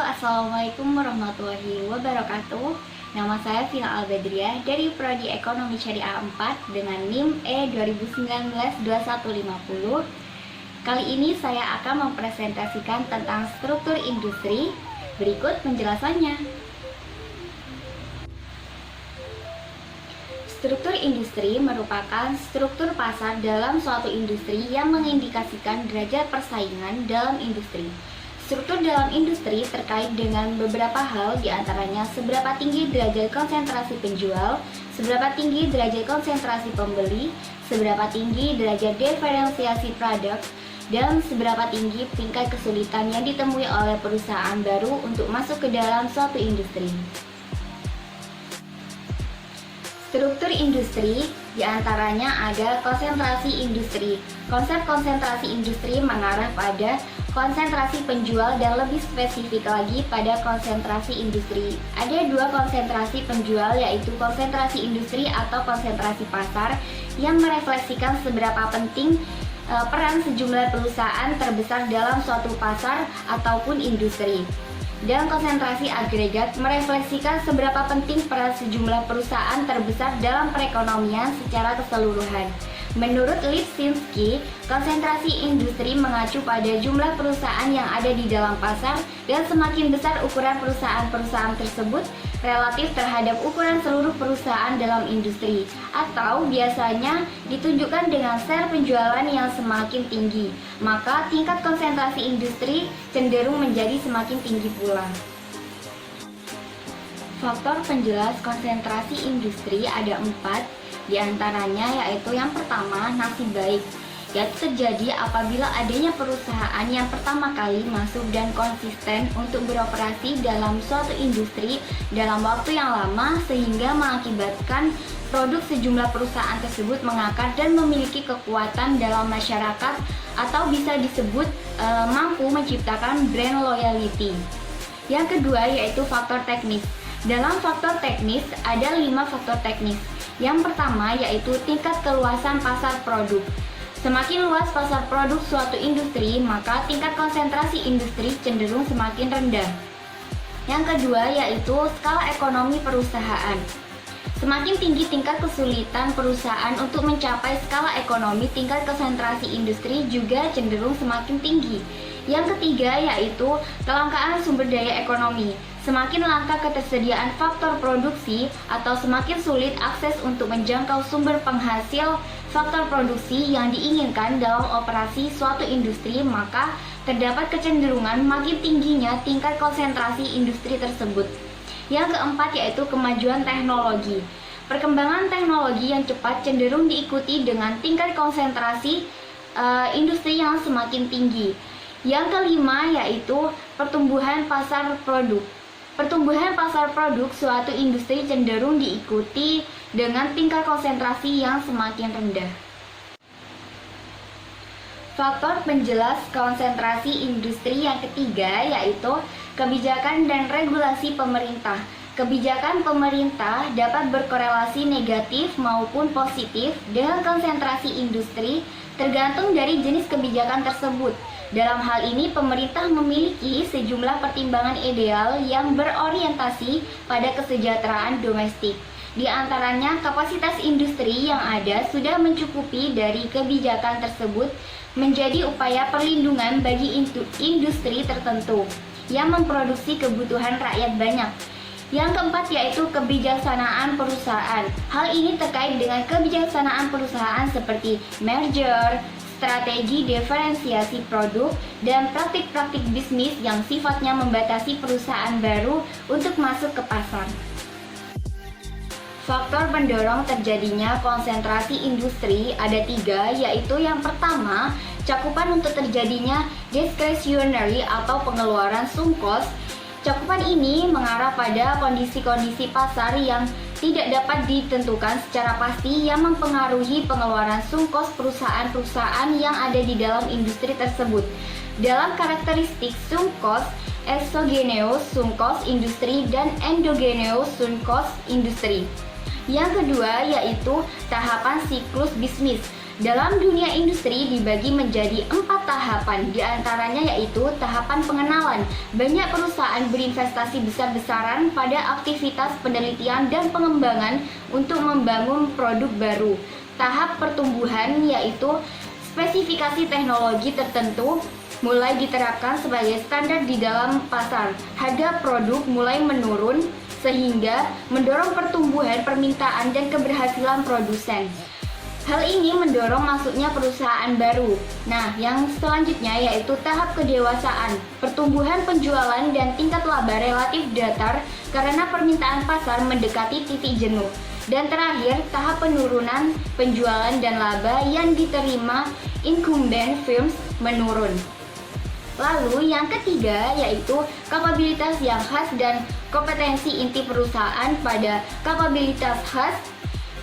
Assalamualaikum warahmatullahi wabarakatuh. Nama saya Vina Albedriah dari Prodi Ekonomi Syariah 4 dengan NIM E2019-2150. Kali ini saya akan mempresentasikan tentang struktur industri. Berikut penjelasannya. Struktur industri merupakan struktur pasar dalam suatu industri yang mengindikasikan derajat persaingan dalam industri. Struktur dalam industri terkait dengan beberapa hal, diantaranya seberapa tinggi derajat konsentrasi penjual, seberapa tinggi derajat konsentrasi pembeli, seberapa tinggi derajat diferensiasi produk, dan seberapa tinggi tingkat kesulitan yang ditemui oleh perusahaan baru untuk masuk ke dalam suatu industri. Struktur industri diantaranya ada konsentrasi industri. Konsep konsentrasi industri mengarah pada konsentrasi penjual dan lebih spesifik lagi pada konsentrasi industri. Ada dua konsentrasi penjual, yaitu konsentrasi industri atau konsentrasi pasar yang merefleksikan seberapa penting peran sejumlah perusahaan terbesar dalam suatu pasar ataupun industri. Dan konsentrasi agregat merefleksikan seberapa penting peran sejumlah perusahaan terbesar dalam perekonomian secara keseluruhan. Menurut Lipsinski, konsentrasi industri mengacu pada jumlah perusahaan yang ada di dalam pasar, dan semakin besar ukuran perusahaan-perusahaan tersebut relatif terhadap ukuran seluruh perusahaan dalam industri, atau biasanya ditunjukkan dengan share penjualan yang semakin tinggi, maka tingkat konsentrasi industri cenderung menjadi semakin tinggi pula. Faktor penjelas konsentrasi industri ada 4. Di antaranya yaitu yang pertama, nasib baik, yaitu terjadi apabila adanya perusahaan yang pertama kali masuk dan konsisten untuk beroperasi dalam suatu industri dalam waktu yang lama, sehingga mengakibatkan produk sejumlah perusahaan tersebut mengakar dan memiliki kekuatan dalam masyarakat, atau bisa disebut mampu menciptakan brand loyalty. Yang kedua yaitu faktor teknis. Dalam faktor teknis ada 5 faktor teknis. Yang pertama yaitu tingkat keluasan pasar produk. Semakin luas pasar produk suatu industri, maka tingkat konsentrasi industri cenderung semakin rendah. Yang kedua yaitu skala ekonomi perusahaan. Semakin tinggi tingkat kesulitan perusahaan untuk mencapai skala ekonomi, tingkat konsentrasi industri juga cenderung semakin tinggi. Yang ketiga yaitu kelangkaan sumber daya ekonomi. Semakin langka ketersediaan faktor produksi atau semakin sulit akses untuk menjangkau sumber penghasil faktor produksi yang diinginkan dalam operasi suatu industri, maka terdapat kecenderungan makin tingginya tingkat konsentrasi industri tersebut. Yang keempat yaitu kemajuan teknologi. Perkembangan teknologi yang cepat cenderung diikuti dengan tingkat konsentrasi industri yang semakin tinggi. Yang kelima yaitu pertumbuhan pasar produk. Pertumbuhan pasar produk suatu industri cenderung diikuti dengan tingkat konsentrasi yang semakin rendah. Faktor penjelas konsentrasi industri yang ketiga yaitu kebijakan dan regulasi pemerintah. Kebijakan pemerintah dapat berkorelasi negatif maupun positif dengan konsentrasi industri, tergantung dari jenis kebijakan tersebut. Dalam hal ini, pemerintah memiliki sejumlah pertimbangan ideal yang berorientasi pada kesejahteraan domestik. Di antaranya, kapasitas industri yang ada sudah mencukupi dari kebijakan tersebut menjadi upaya perlindungan bagi industri tertentu yang memproduksi kebutuhan rakyat banyak. Yang keempat yaitu kebijaksanaan perusahaan. Hal ini terkait dengan kebijaksanaan perusahaan seperti merger, strategi diferensiasi produk, dan praktik-praktik bisnis yang sifatnya membatasi perusahaan baru untuk masuk ke pasar. Faktor pendorong terjadinya konsentrasi industri ada 3, yaitu yang pertama, cakupan untuk terjadinya discretionary atau pengeluaran sunk cost. Cakupan ini mengarah pada kondisi-kondisi pasar yang tidak dapat ditentukan secara pasti yang mempengaruhi pengeluaran sunk cost perusahaan-perusahaan yang ada di dalam industri tersebut. Dalam karakteristik sunk cost, exogenous sunk cost industri dan endogenous sunk cost industri. Yang kedua yaitu tahapan siklus bisnis. Dalam dunia industri dibagi menjadi 4 tahapan, diantaranya yaitu tahapan pengenalan. Banyak perusahaan berinvestasi besar-besaran pada aktivitas penelitian dan pengembangan untuk membangun produk baru. Tahap pertumbuhan yaitu spesifikasi teknologi tertentu mulai diterapkan sebagai standar di dalam pasar. Harga produk mulai menurun sehingga mendorong pertumbuhan permintaan dan keberhasilan produsen. Hal ini mendorong masuknya perusahaan baru. Nah, yang selanjutnya yaitu tahap kedewasaan. Pertumbuhan penjualan dan tingkat laba relatif datar karena permintaan pasar mendekati titik jenuh. Dan terakhir, tahap penurunan penjualan dan laba yang diterima incumbent firms menurun. Lalu yang ketiga yaitu kapabilitas yang khas dan kompetensi inti perusahaan. Pada kapabilitas khas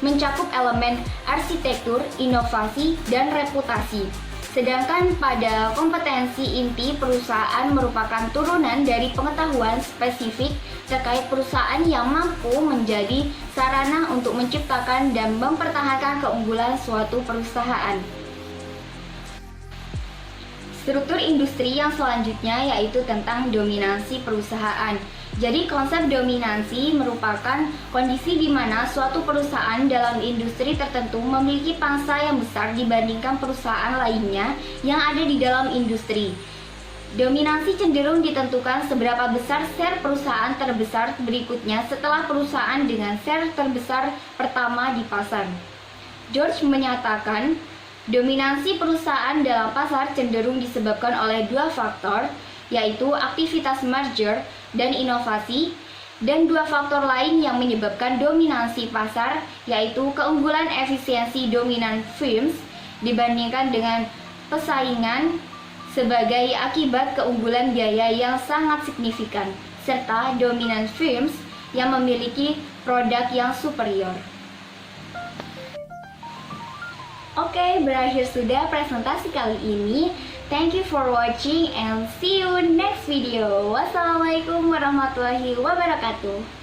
mencakup elemen arsitektur, inovasi, dan reputasi. Sedangkan pada kompetensi inti perusahaan merupakan turunan dari pengetahuan spesifik terkait perusahaan yang mampu menjadi sarana untuk menciptakan dan mempertahankan keunggulan suatu perusahaan. Struktur industri yang selanjutnya yaitu tentang dominasi perusahaan. Jadi konsep dominansi merupakan kondisi di mana suatu perusahaan dalam industri tertentu memiliki pangsa yang besar dibandingkan perusahaan lainnya yang ada di dalam industri. Dominansi cenderung ditentukan seberapa besar share perusahaan terbesar berikutnya setelah perusahaan dengan share terbesar pertama di pasar. George menyatakan, dominansi perusahaan dalam pasar cenderung disebabkan oleh dua faktor, yaitu aktivitas merger dan inovasi, dan dua faktor lain yang menyebabkan dominansi pasar, yaitu keunggulan efisiensi dominan firms dibandingkan dengan pesaingan sebagai akibat keunggulan biaya yang sangat signifikan, serta dominan firms yang memiliki produk yang superior. Oke, berakhir sudah presentasi kali ini. Thank you for watching and see you next video. Wassalamualaikum warahmatullahi wabarakatuh.